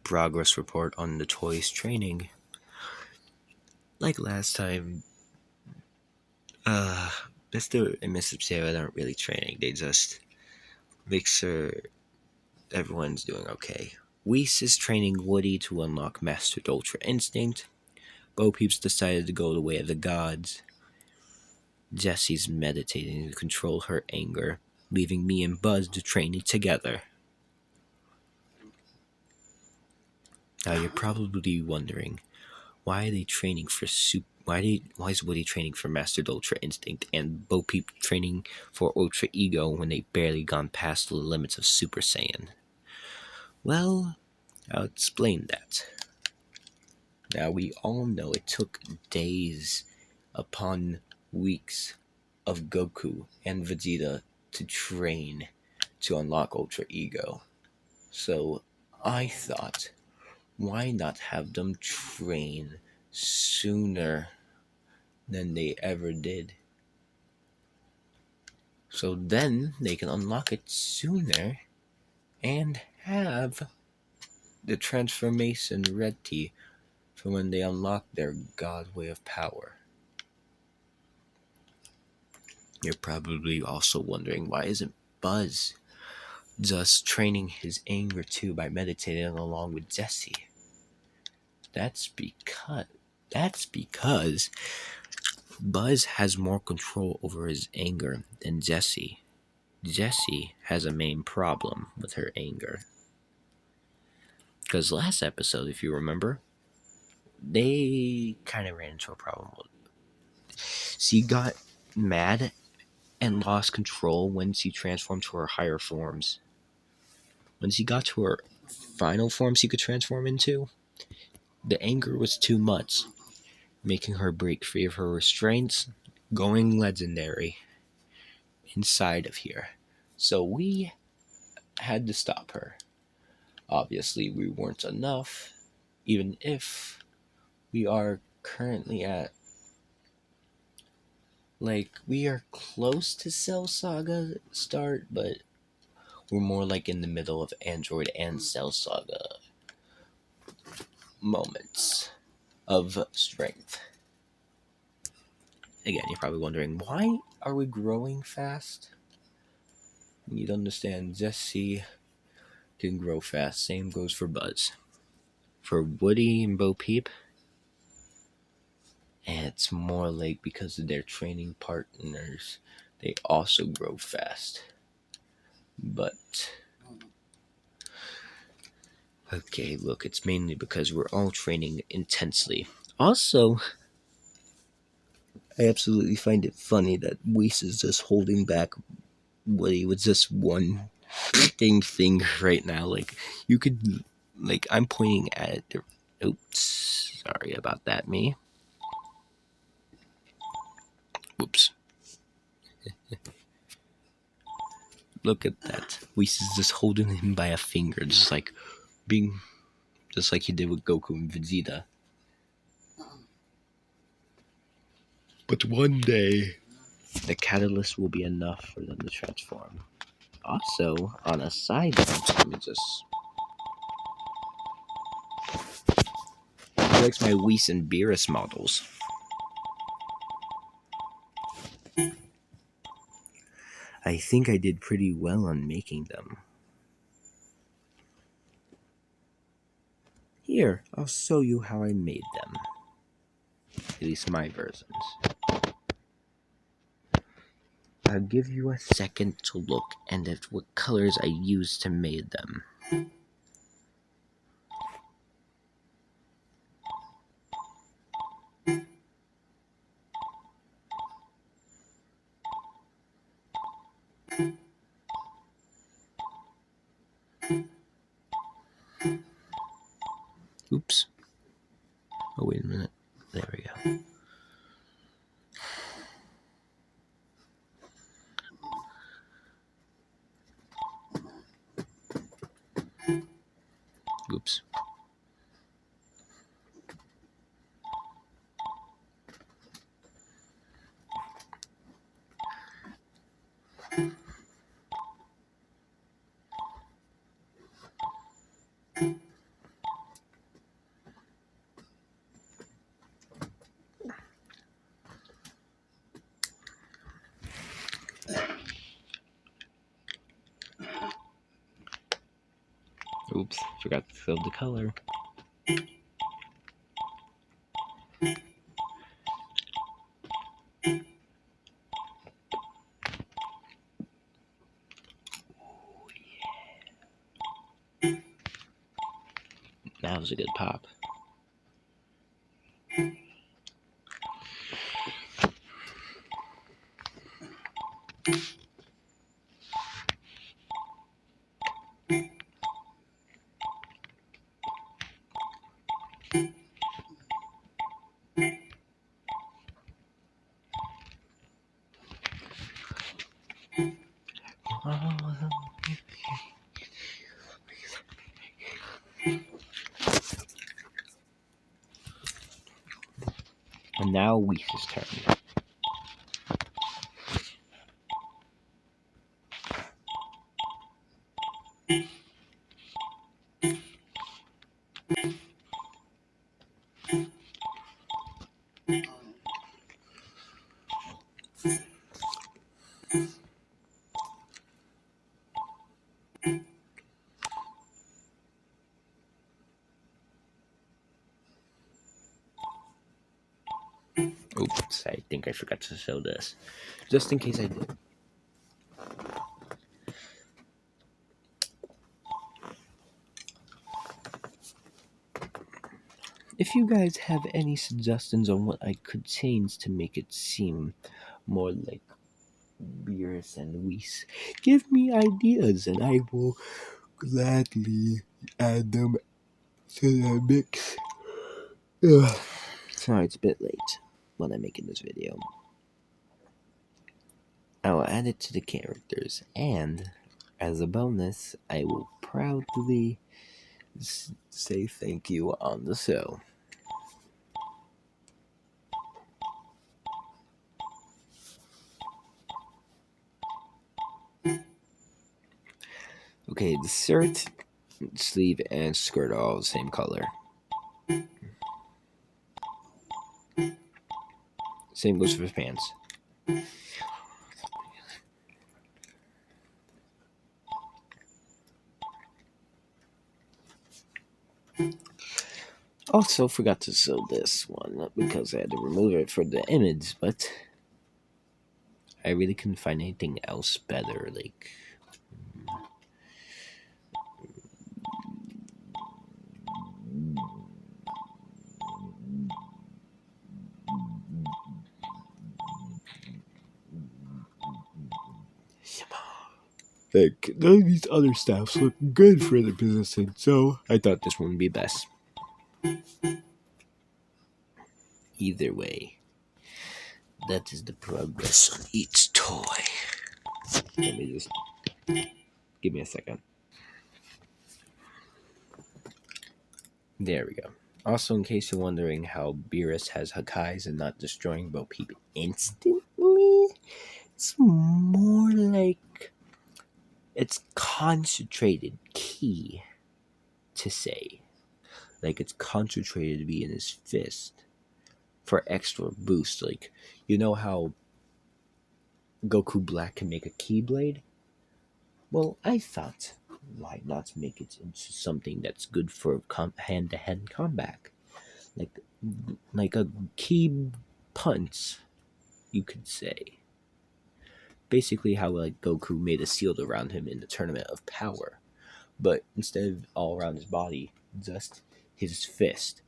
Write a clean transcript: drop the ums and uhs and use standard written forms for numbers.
progress report on the toys training. Like last time, uh, Mr. and Mrs. Sarah aren't really training. They just make sure everyone's doing okay. Whis is training Woody to unlock Mastered Ultra Instinct. Bo Peeps decided to go the way of the gods. Jessie's meditating to control her anger, leaving me and Buzz to training together. Now you're probably wondering, why are they training for why is Woody training for Mastered Ultra Instinct and Bo Peep training for Ultra Ego when they've barely gone past the limits of Super Saiyan? Well, I'll explain that. Now we all know it took days upon weeks of Goku and Vegeta to train to unlock Ultra Ego. So I thought, why not have them train sooner than they ever did? So then they can unlock it sooner and have the transformation ready for when they unlock their God way of power. You're probably also wondering, why isn't Buzz just training his anger too by meditating along with Jessie? That's because Buzz has more control over his anger than Jessie. Jessie has a main problem with her anger. Because last episode, if you remember, they kind of ran into a problem. She got mad and lost control when she transformed to her higher forms. When she got to her final form she could transform into, the anger was too much, making her break free of her restraints, going legendary inside of here. So we had to stop her. Obviously, we weren't enough, even if we are currently at, we are close to Cell Saga start, but we're more like in the middle of Android and Cell Saga moments of strength. Again, you're probably wondering, why are we growing fast? You need to understand, Jessie can grow fast. Same goes for Buzz. For Woody and Bo Peep, and it's more like because of their training partners, they also grow fast. But okay, look, it's mainly because we're all training intensely. Also, I absolutely find it funny that Whis is just holding back Woody with just one finger right now. You could, I'm pointing at it. Oops, sorry about that, me. Whoops. Look at that. Whis is just holding him by a finger, just like he did with Goku and Vegeta. But one day, the catalyst will be enough for them to transform. Also, on a side note, let me just... He likes my Whis and Beerus models. I think I did pretty well on making them. Here, I'll show you how I made them. At least my versions. I'll give you a second to look and at what colors I used to make them. Oops. Oh, wait a minute. There we go. Oops. Oops, forgot to fill the color. That was a good pop. And now Whis' turn. Oops, I think I forgot to show this. Just in case I did. If you guys have any suggestions on what I could change to make it seem more like Beerus and Whis, give me ideas and I will gladly add them to the mix. Ugh. Sorry, it's a bit late when I'm making this video. I will add it to the characters, and as a bonus, I will proudly say thank you on the show. Okay, the shirt, sleeve, and skirt are all the same color. Same goes for his pants. Also forgot to sew this one because I had to remove it for the image, but I really couldn't find anything else better. None of these other staffs look good for the position, so I thought this one would be best. Either way, that is the progress on each toy. Let me just give me a second. There we go. Also, in case you're wondering how Beerus has Hakais and not destroying Bo Peep instantly, it's more like it's concentrated key to say. Like it's concentrated to be in his fist for extra boost. Like, you know how Goku Black can make a Keyblade? Well, I thought, why not make it into something that's good for hand-to-hand combat? Like a key punch, you could say. Basically how like Goku made a shield around him in the Tournament of Power. But instead of all around his body, just his fist.